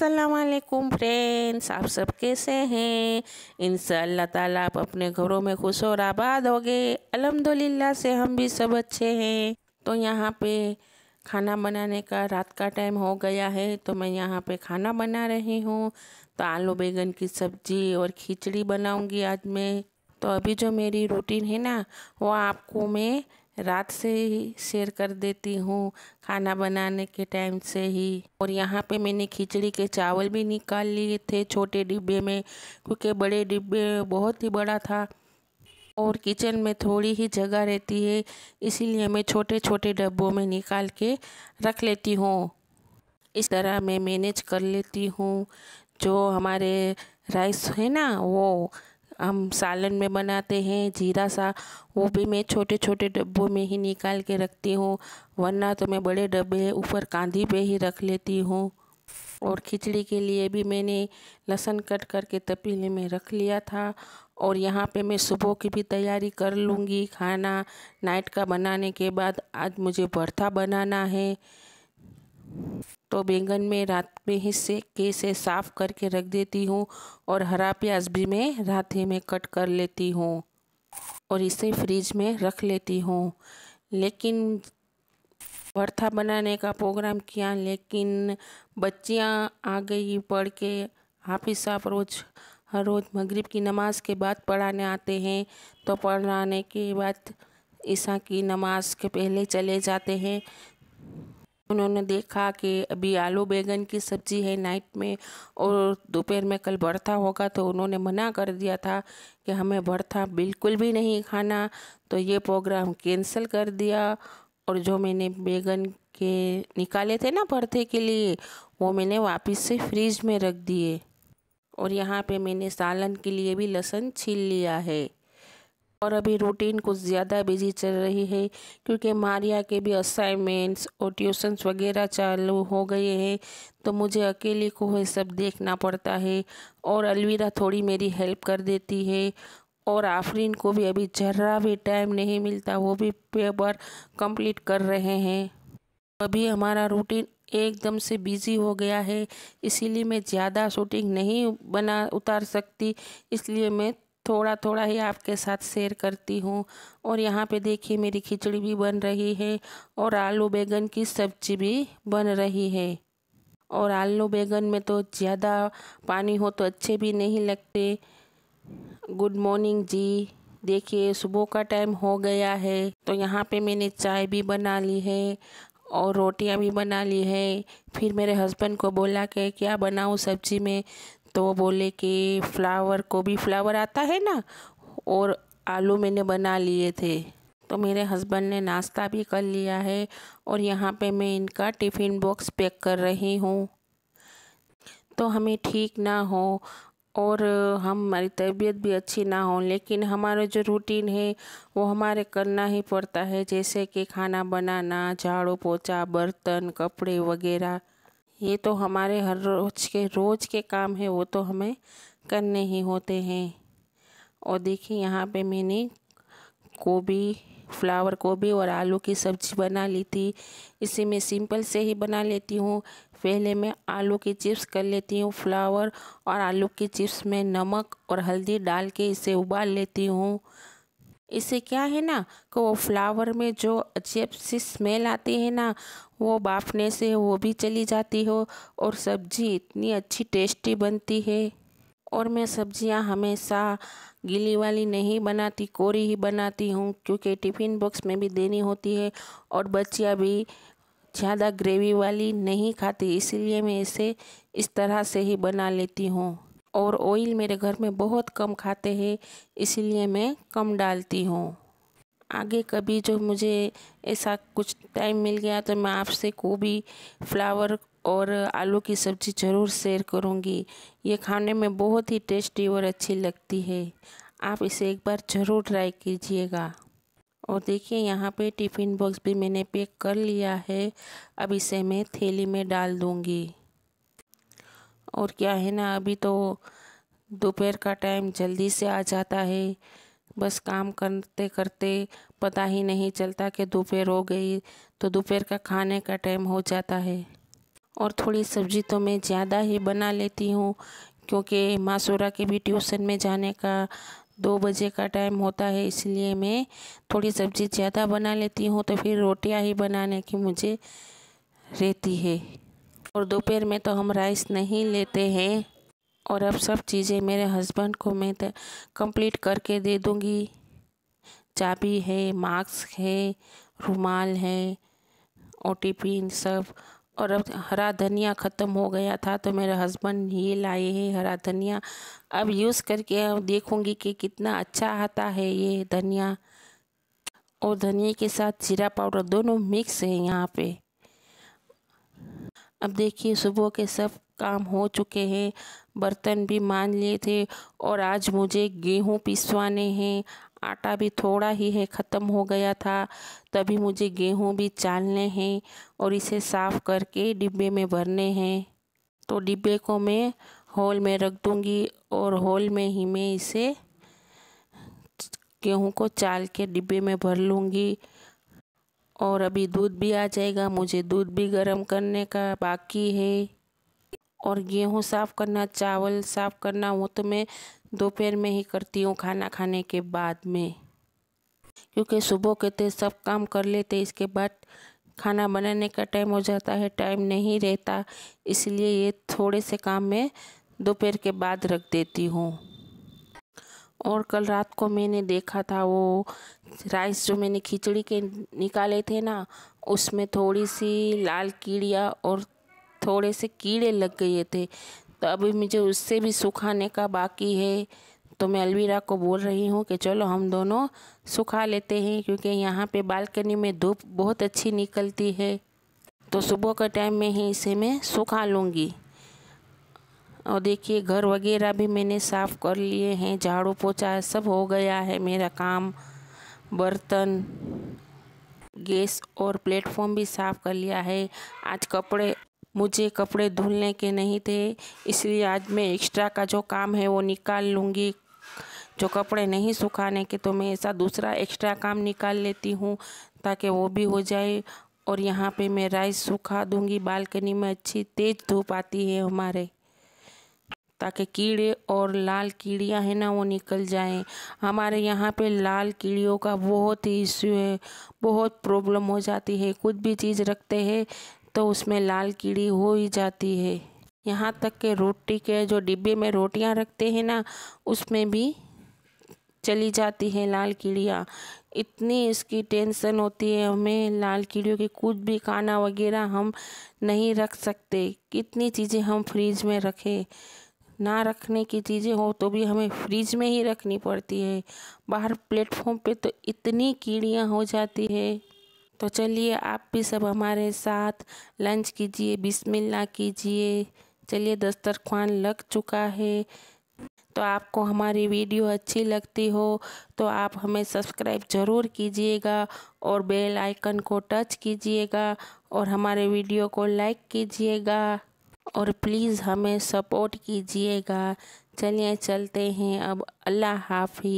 अस्सलाम वालेकुम फ्रेंड्स, आप सब कैसे हैं। इंशाअल्लाह ताला आप अपने घरों में खुश और आबाद होगे। अल्हम्दुलिल्लाह से हम भी सब अच्छे हैं। तो यहाँ पे खाना बनाने का रात का टाइम हो गया है, तो मैं यहाँ पे खाना बना रही हूँ। तो आलू बैंगन की सब्जी और खिचड़ी बनाऊँगी आज मैं। तो अभी जो मेरी रूटीन है ना, वो आपको मैं रात से ही शेयर कर देती हूँ, खाना बनाने के टाइम से ही। और यहाँ पे मैंने खिचड़ी के चावल भी निकाल लिए थे छोटे डिब्बे में, क्योंकि बड़े डिब्बे बहुत ही बड़ा था और किचन में थोड़ी ही जगह रहती है, इसीलिए मैं छोटे छोटे डब्बों में निकाल के रख लेती हूँ। इस तरह मैं मैनेज कर लेती हूँ। जो हमारे राइस है ना, वो हम सालन में बनाते हैं जीरा सा, वो भी मैं छोटे छोटे डब्बों में ही निकाल के रखती हूँ, वरना तो मैं बड़े डब्बे ऊपर कांधी पे ही रख लेती हूँ। और खिचड़ी के लिए भी मैंने लहसुन कट करके तपीले में रख लिया था। और यहाँ पे मैं सुबह की भी तैयारी कर लूँगी। खाना नाइट का बनाने के बाद आज मुझे भरता बनाना है, तो बैंगन में रात में ही सेक के इसे साफ़ करके रख देती हूँ। और हरा प्याज भी मैं रात ही में कट कर लेती हूँ और इसे फ्रिज में रख लेती हूँ। लेकिन भरता बनाने का प्रोग्राम किया, लेकिन बच्चियाँ आ गई पढ़ के। हाफिज़ साहब हर रोज़ मगरिब की नमाज के बाद पढ़ाने आते हैं, तो पढ़ाने के बाद ईशा की नमाज के पहले चले जाते हैं। उन्होंने देखा कि अभी आलू बैंगन की सब्ज़ी है नाइट में और दोपहर में कल भरता होगा, तो उन्होंने मना कर दिया था कि हमें भरता बिल्कुल भी नहीं खाना। तो ये प्रोग्राम कैंसिल कर दिया। और जो मैंने बैंगन के निकाले थे ना भरते के लिए, वो मैंने वापस से फ्रिज में रख दिए। और यहाँ पे मैंने सालन के लिए भी लहसुन छील लिया है। और अभी रूटीन कुछ ज़्यादा बिजी चल रही है, क्योंकि मारिया के भी असाइनमेंट्स और ट्यूशन्स वगैरह चालू हो गए हैं, तो मुझे अकेले को ये सब देखना पड़ता है। और अलविदा थोड़ी मेरी हेल्प कर देती है। और आफरीन को भी अभी जरा भी टाइम नहीं मिलता, वो भी पेपर कंप्लीट कर रहे हैं। अभी हमारा रूटीन एकदम से बिजी हो गया है, इसीलिए मैं ज़्यादा शूटिंग नहीं उतार सकती, इसलिए मैं थोड़ा थोड़ा ही आपके साथ शेयर करती हूँ। और यहाँ पे देखिए मेरी खिचड़ी भी बन रही है और आलू बैंगन की सब्जी भी बन रही है। और आलू बैंगन में तो ज़्यादा पानी हो तो अच्छे भी नहीं लगते। गुड मॉर्निंग जी, देखिए सुबह का टाइम हो गया है, तो यहाँ पे मैंने चाय भी बना ली है और रोटियां भी बना ली है। फिर मेरे हस्बैंड को बोला कि क्या बनाऊँ सब्जी में, तो वो बोले कि गोभी फ्लावर आता है ना, और आलू मैंने बना लिए थे। तो मेरे हस्बैंड ने नाश्ता भी कर लिया है और यहाँ पे मैं इनका टिफ़िन बॉक्स पैक कर रही हूँ। तो हमें ठीक ना हो और हमारी तबीयत भी अच्छी ना हो, लेकिन हमारा जो रूटीन है वो हमारे करना ही पड़ता है, जैसे कि खाना बनाना, झाड़ू पोछा, बर्तन, कपड़े वगैरह। ये तो हमारे हर रोज़ के काम है, वो तो हमें करने ही होते हैं। और देखिए यहाँ पे मैंने फ्लावर गोभी और आलू की सब्ज़ी बना ली थी। इसे मैं सिंपल से ही बना लेती हूँ। पहले मैं आलू की चिप्स कर लेती हूँ, फ्लावर और आलू की चिप्स में नमक और हल्दी डाल के इसे उबाल लेती हूँ। इससे क्या है ना कि वो फ्लावर में जो अजीब सी स्मेल आती है ना, वो बाफने से वो भी चली जाती हो और सब्ज़ी इतनी अच्छी टेस्टी बनती है। और मैं सब्जियां हमेशा गीली वाली नहीं बनाती, कोरी ही बनाती हूँ, क्योंकि टिफ़िन बॉक्स में भी देनी होती है और बच्चियाँ भी ज़्यादा ग्रेवी वाली नहीं खाती, इसीलिए मैं इसे इस तरह से ही बना लेती हूँ। और ऑयल मेरे घर में बहुत कम खाते हैं, इसीलिए मैं कम डालती हूँ। आगे कभी जो मुझे ऐसा कुछ टाइम मिल गया तो मैं आपसे गोभी, फ्लावर और आलू की सब्ज़ी ज़रूर शेयर करूँगी। ये खाने में बहुत ही टेस्टी और अच्छी लगती है। आप इसे एक बार ज़रूर ट्राई कीजिएगा। और देखिए यहाँ पे टिफ़िन बॉक्स भी मैंने पैक कर लिया है। अब इसे मैं थैली में डाल दूँगी। और क्या है ना, अभी तो दोपहर का टाइम जल्दी से आ जाता है, बस काम करते करते पता ही नहीं चलता कि दोपहर हो गई, तो दोपहर का खाने का टाइम हो जाता है। और थोड़ी सब्ज़ी तो मैं ज़्यादा ही बना लेती हूँ, क्योंकि मासूरा के भी ट्यूशन में जाने का 2 बजे का टाइम होता है, इसलिए मैं थोड़ी सब्ज़ी ज़्यादा बना लेती हूँ। तो फिर रोटियां ही बनाने की मुझे रहती है। और दोपहर में तो हम राइस नहीं लेते हैं। और अब सब चीज़ें मेरे हस्बैंड को मैं कंप्लीट करके दे दूँगी। चाबी है, मास्क है, रुमाल है, ओटीपी सब। और अब हरा धनिया ख़त्म हो गया था तो मेरे हस्बैंड ये लाए हैं हरा धनिया। अब यूज़ करके अब देखूँगी कि कितना अच्छा आता है ये धनिया। और धनिया के साथ जीरा पाउडर दोनों मिक्स है यहाँ पे। अब देखिए सुबह के सब काम हो चुके हैं, बर्तन भी मान लिए थे। और आज मुझे गेहूँ पिसवाने हैं। आटा भी थोड़ा ही है, ख़त्म हो गया था, तभी मुझे गेहूँ भी चालने हैं और इसे साफ़ करके डिब्बे में भरने हैं। तो डिब्बे को मैं हॉल में रख दूँगी और हॉल में ही मैं इसे गेहूँ को चाल के डिब्बे में भर लूँगी। और अभी दूध भी आ जाएगा, मुझे दूध भी गर्म करने का बाकी है। और गेहूँ साफ़ करना, चावल साफ़ करना, वो तो मैं दोपहर में ही करती हूँ खाना खाने के बाद में, क्योंकि सुबह के तो सब काम कर लेते, इसके बाद खाना बनाने का टाइम हो जाता है, टाइम नहीं रहता, इसलिए ये थोड़े से काम मैं दोपहर के बाद रख देती हूँ। और कल रात को मैंने देखा था वो राइस जो मैंने खिचड़ी के निकाले थे ना, उसमें थोड़ी सी लाल कीड़ियाँ और थोड़े से कीड़े लग गए थे। तो अभी मुझे उससे भी सुखाने का बाकी है। तो मैं अलवीरा को बोल रही हूँ कि चलो हम दोनों सुखा लेते हैं, क्योंकि यहाँ पे बालकनी में धूप बहुत अच्छी निकलती है। तो सुबह के टाइम में ही इसे मैं सुखा लूँगी। और देखिए घर वगैरह भी मैंने साफ़ कर लिए हैं, झाड़ू पोछा सब हो गया है मेरा काम। बर्तन, गैस और प्लेटफॉर्म भी साफ़ कर लिया है। आज मुझे कपड़े धुलने के नहीं थे, इसलिए आज मैं एक्स्ट्रा का जो काम है वो निकाल लूँगी। जो कपड़े नहीं सुखाने के तो मैं ऐसा दूसरा एक्स्ट्रा काम निकाल लेती हूँ, ताकि वो भी हो जाए। और यहाँ पे मैं राइस सुखा दूँगी। बालकनी में अच्छी तेज़ धूप आती है हमारे, ताकि कीड़े और लाल कीड़ियाँ हैं ना वो निकल जाएं। हमारे यहाँ पे लाल कीड़ियों का बहुत ही इश्यू है, बहुत प्रॉब्लम हो जाती है। कुछ भी चीज़ रखते हैं तो उसमें लाल कीड़ी हो ही जाती है। यहाँ तक कि रोटी के जो डिब्बे में रोटियाँ रखते हैं ना, उसमें भी चली जाती है लाल कीड़ियाँ। इतनी इसकी टेंशन होती है हमें लाल कीड़ियों की। कुछ भी खाना वगैरह हम नहीं रख सकते। कितनी चीज़ें हम फ्रीज में रखें, ना रखने की चीज़ें हो तो भी हमें फ्रीज में ही रखनी पड़ती है। बाहर प्लेटफॉर्म पे तो इतनी कीड़ियाँ हो जाती है। तो चलिए आप भी सब हमारे साथ लंच कीजिए, बिस्मिल्लाह कीजिए। चलिए दस्तरख्वान लग चुका है। तो आपको हमारी वीडियो अच्छी लगती हो तो आप हमें सब्सक्राइब ज़रूर कीजिएगा और बेल आइकन को टच कीजिएगा और हमारे वीडियो को लाइक कीजिएगा और प्लीज़ हमें सपोर्ट कीजिएगा। चलिए चलते हैं अब। अल्लाह हाफिज़।